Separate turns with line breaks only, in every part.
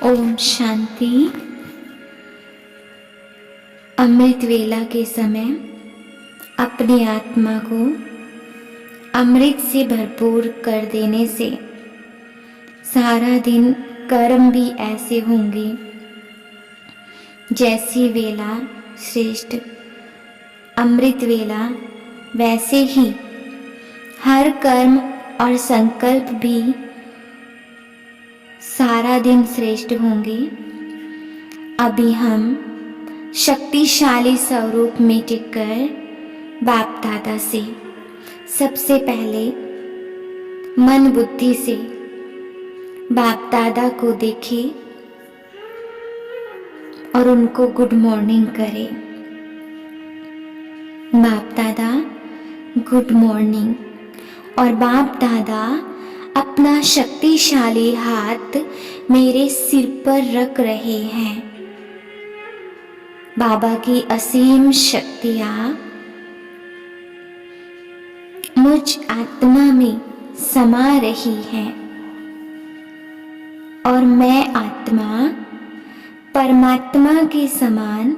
ओम शांति। अमृत वेला के समय अपनी आत्मा को अमृत से भरपूर कर देने से सारा दिन कर्म भी ऐसे होंगे जैसी वेला श्रेष्ठ अमृत वेला, वैसे ही हर कर्म और संकल्प भी सारा दिन श्रेष्ठ होंगे। अभी हम शक्तिशाली स्वरूप में टिककर बाप दादा से सबसे पहले मन बुद्धि से बाप दादा को देखें और उनको गुड मॉर्निंग करें। बाप दादा गुड मॉर्निंग। और बाप दादा अपना शक्तिशाली हाथ मेरे सिर पर रख रहे हैं। बाबा की असीम शक्तियां मुझ आत्मा में समा रही हैं और मैं आत्मा परमात्मा के समान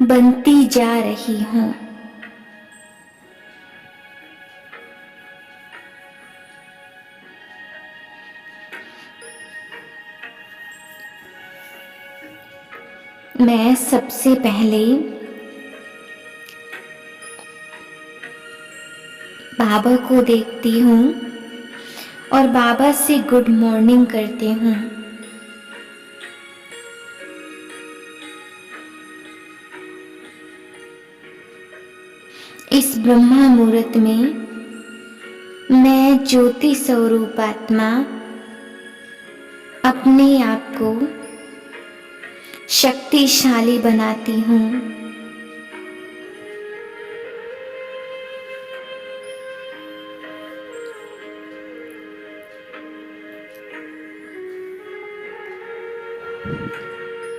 बनती जा रही हूँ। मैं सबसे पहले बाबा को देखती हूँ और बाबा से गुड मॉर्निंग करती हूँ। इस ब्रह्मा मुहूर्त में मैं ज्योति स्वरूप आत्मा अपने आप को शक्तिशाली बनाती हूँ।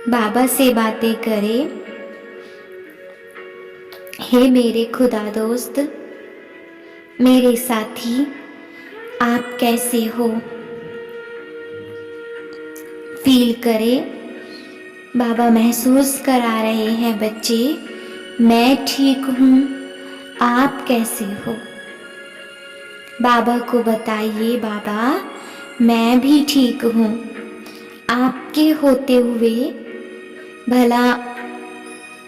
बाबा से बातें करें। हे मेरे खुदा दोस्त, मेरे साथी, आप कैसे हो? फील करें। बाबा महसूस करा रहे हैं बच्चे, मैं ठीक हूँ, आप कैसे हो? बाबा को बताइए, बाबा मैं भी ठीक हूँ। आपके होते हुए भला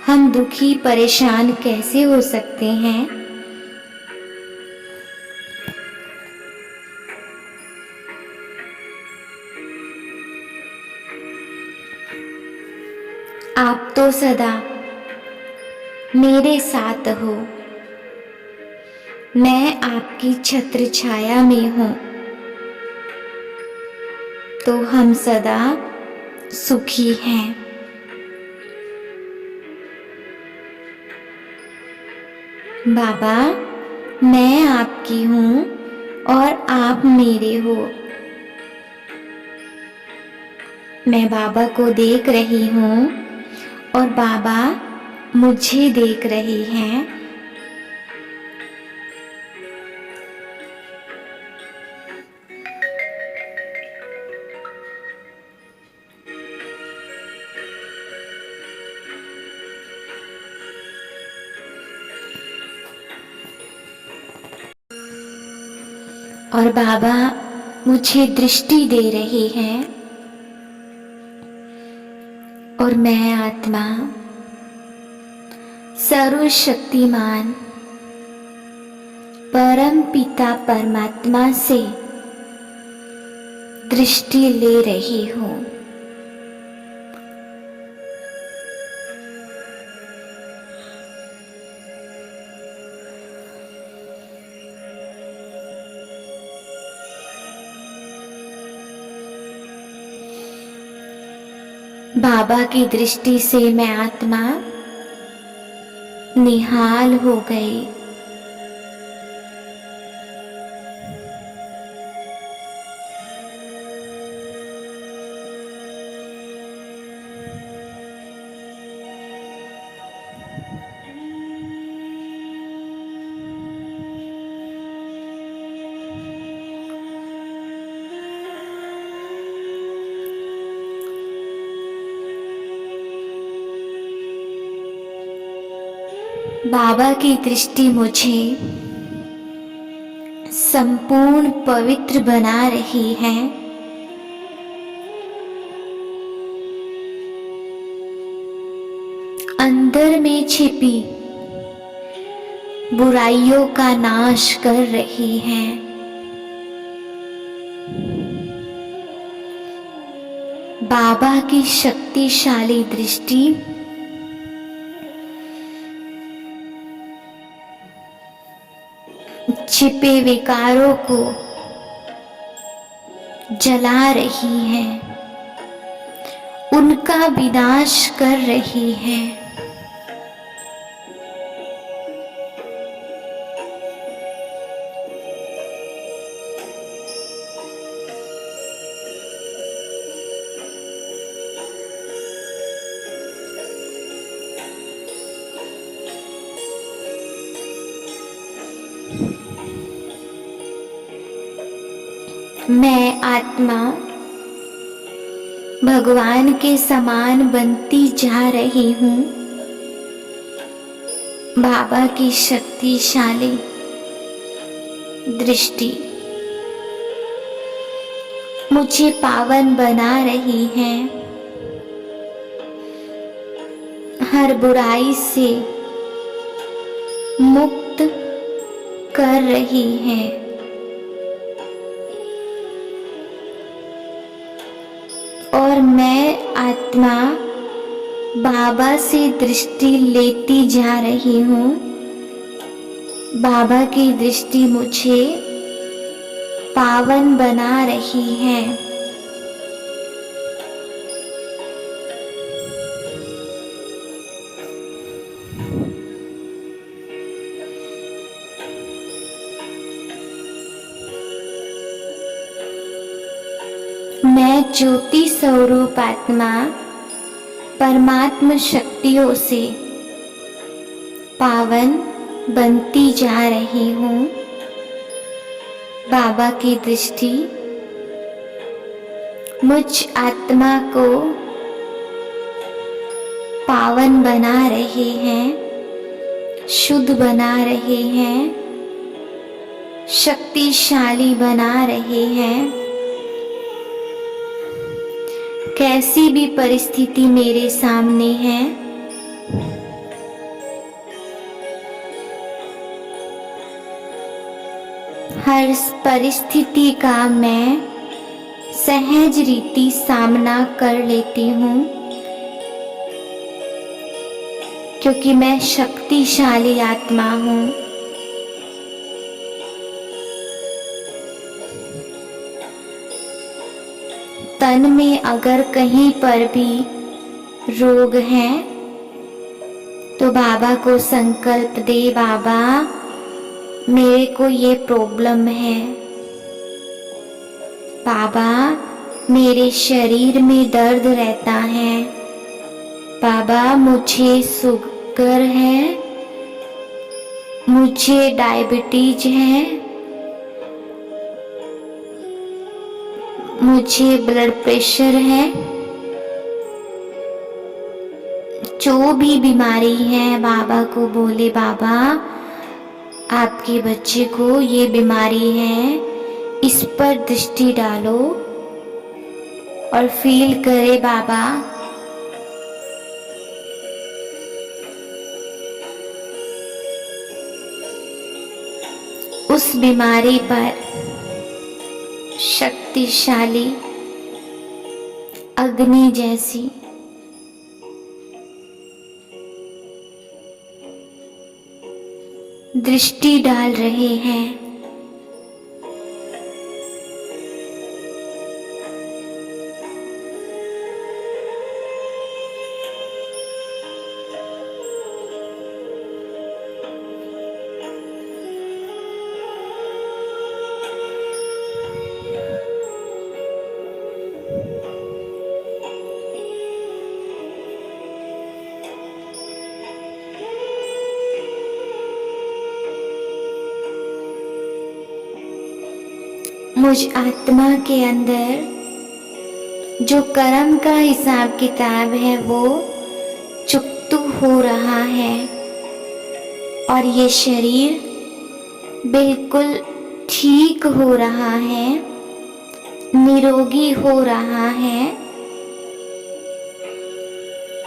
हम दुखी परेशान कैसे हो सकते हैं? आप तो सदा मेरे साथ हो। मैं आपकी छत्र छाया में हूँ, तो हम सदा सुखी हैं। बाबा मैं आपकी हूँ और आप मेरे हो। मैं बाबा को देख रही हूँ और बाबा मुझे देख रहे हैं। और बाबा मुझे दृष्टि दे रहे हैं और मैं आत्मा सर्वशक्तिमान परम पिता परमात्मा से दृष्टि ले रही हूँ। बाबा की दृष्टि से मैं आत्मा निहाल हो गई। बाबा की दृष्टि मुझे संपूर्ण पवित्र बना रही है। अंदर में छिपी बुराइयों का नाश कर रही है। बाबा की शक्तिशाली दृष्टि छिपे विकारों को जला रही है, उनका विनाश कर रही है। मैं आत्मा भगवान के समान बनती जा रही हूँ। बाबा की शक्तिशाली दृष्टि मुझे पावन बना रही है, हर बुराई से मुक्त कर रही है। और मैं आत्मा बाबा से दृष्टि लेती जा रही हूँ। बाबा की दृष्टि मुझे पावन बना रही है। मैं ज्योति स्वरूप आत्मा परमात्मा शक्तियों से पावन बनती जा रही हूँ। बाबा की दृष्टि मुझ आत्मा को पावन बना रहे हैं, शुद्ध बना रहे हैं, शक्तिशाली बना रहे हैं। कैसी भी परिस्थिति मेरे सामने है, हर परिस्थिति का मैं सहज रीति सामना कर लेती हूँ, क्योंकि मैं शक्तिशाली आत्मा हूँ। तन में अगर कहीं पर भी रोग है तो बाबा को संकल्प दे, बाबा मेरे को ये प्रॉब्लम है, बाबा मेरे शरीर में दर्द रहता है, बाबा मुझे शुगर है, मुझे डायबिटीज है, मुझे ब्लड प्रेशर है। जो भी बीमारी है बाबा को बोले, बाबा आपके बच्चे को ये बीमारी है, इस पर दृष्टि डालो और फील करे बाबा उस बीमारी पर शक्तिशाली अग्नि जैसी दृष्टि डाल रहे हैं। मुझ आत्मा के अंदर जो कर्म का हिसाब किताब है वो चुकतू हो रहा है। और ये शरीर बिल्कुल ठीक हो रहा है, निरोगी हो रहा है।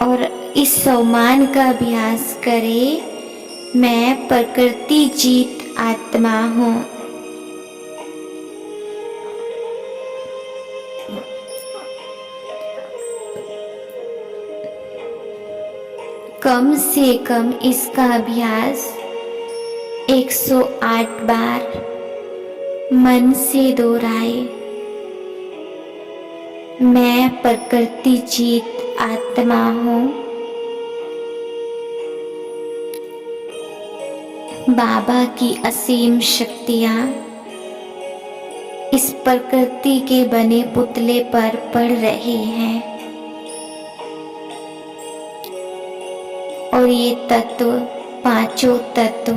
और इस सम्मान का अभ्यास करें, मैं प्रकृति जीत आत्मा हूँ। कम से कम इसका अभ्यास 108 बार मन से दोहराए। मैं प्रकृति जीत आत्मा हूँ। बाबा की असीम शक्तियाँ इस प्रकृति के बने पुतले पर पड़ रही हैं और ये तत्व, पांचों तत्व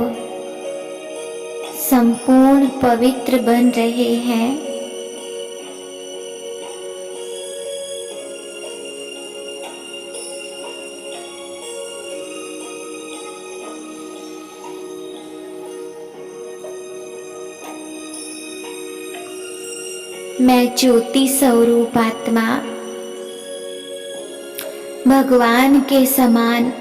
संपूर्ण पवित्र बन रहे हैं। मैं ज्योति स्वरूप आत्मा भगवान के समान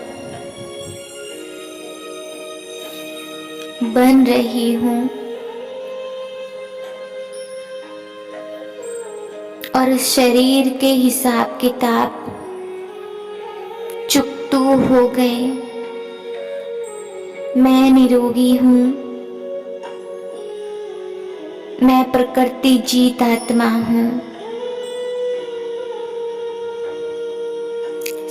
बन रही हूँ और शरीर के हिसाब किताब चुकतू हो गए। मैं निरोगी हूँ। मैं प्रकृति जीत आत्मा हूँ।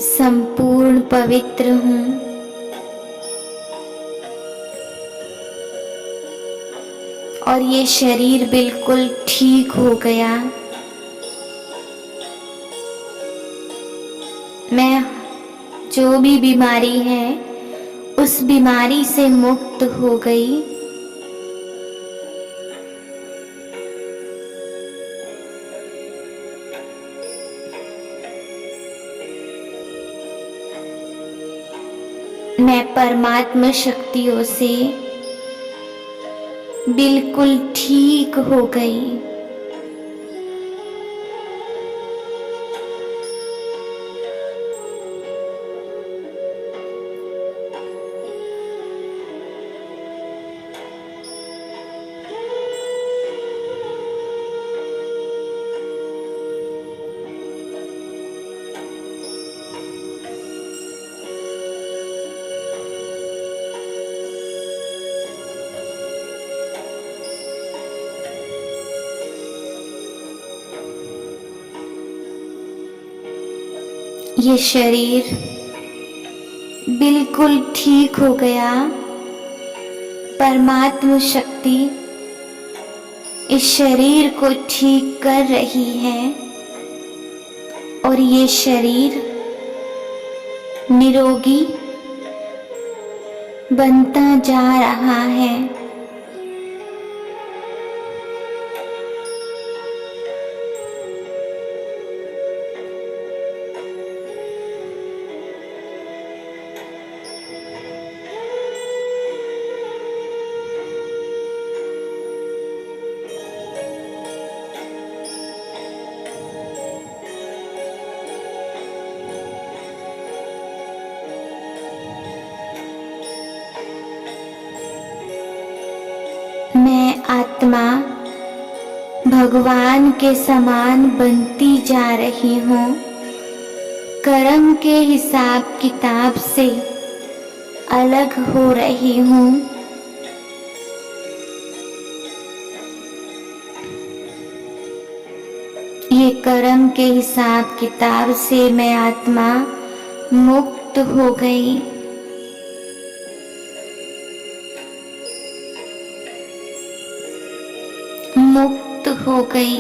संपूर्ण पवित्र हूँ। और ये शरीर बिल्कुल ठीक हो गया। मैं जो भी बीमारी है उस बीमारी से मुक्त हो गई। मैं परमात्मा शक्तियों से बिल्कुल ठीक हो गई। ये शरीर बिल्कुल ठीक हो गया। परमात्मा शक्ति इस शरीर को ठीक कर रही है और ये शरीर निरोगी बनता जा रहा है। मैं आत्मा भगवान के समान बनती जा रही हूँ। कर्म के हिसाब किताब से अलग हो रही हूँ। ये कर्म के हिसाब किताब से मैं आत्मा मुक्त हो गई। मुक्त हो गई।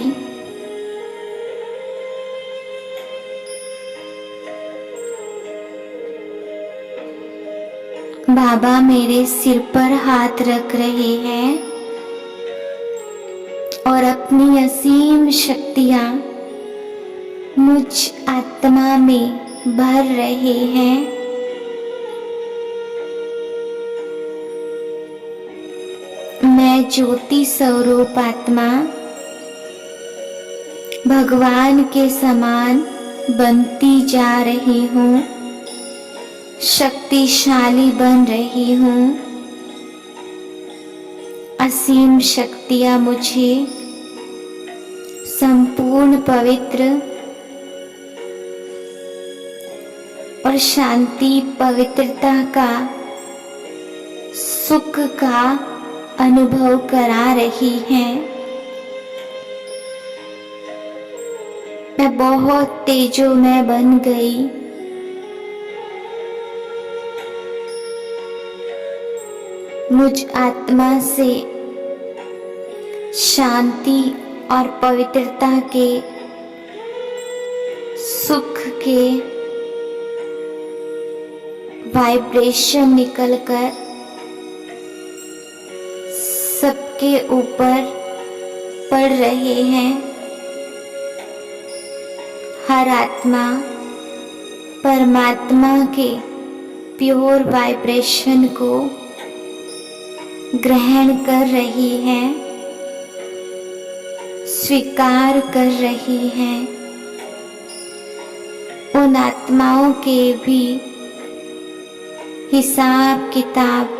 बाबा मेरे सिर पर हाथ रख रहे हैं और अपनी असीम शक्तियाँ मुझ आत्मा में भर रहे हैं। मैं ज्योति स्वरूप आत्मा भगवान के समान बनती जा रही हूँ, शक्तिशाली बन रही हूँ। असीम शक्तियाँ मुझे संपूर्ण पवित्र और शांति पवित्रता का सुख का अनुभव करा रही हैं। मैं बहुत तेजोमय बन गई। मुझ आत्मा से शांति और पवित्रता के सुख के वाइब्रेशन निकलकर सबके ऊपर पड़ रहे हैं। हर आत्मा परमात्मा के प्योर वाइब्रेशन को ग्रहण कर रही है, स्वीकार कर रही है। उन आत्माओं के भी हिसाब किताब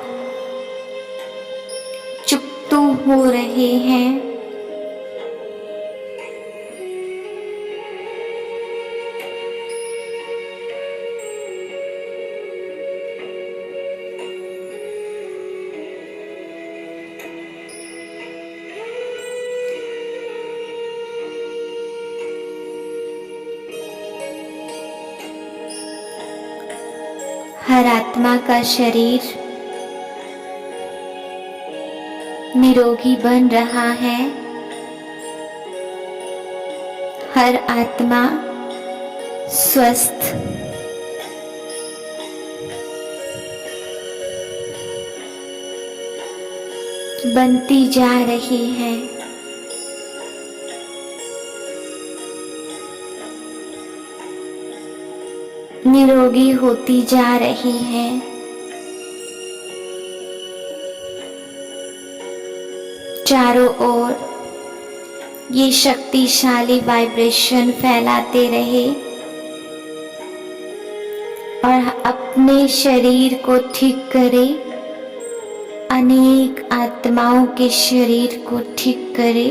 चुकतू हो रहे हैं। हर आत्मा का शरीर निरोगी बन रहा है। हर आत्मा स्वस्थ बनती जा रही है। निरोगी होती जा रही है। चारों ओर ये शक्तिशाली वाइब्रेशन फैलाते रहे और अपने शरीर को ठीक करे, अनेक आत्माओं के शरीर को ठीक करे।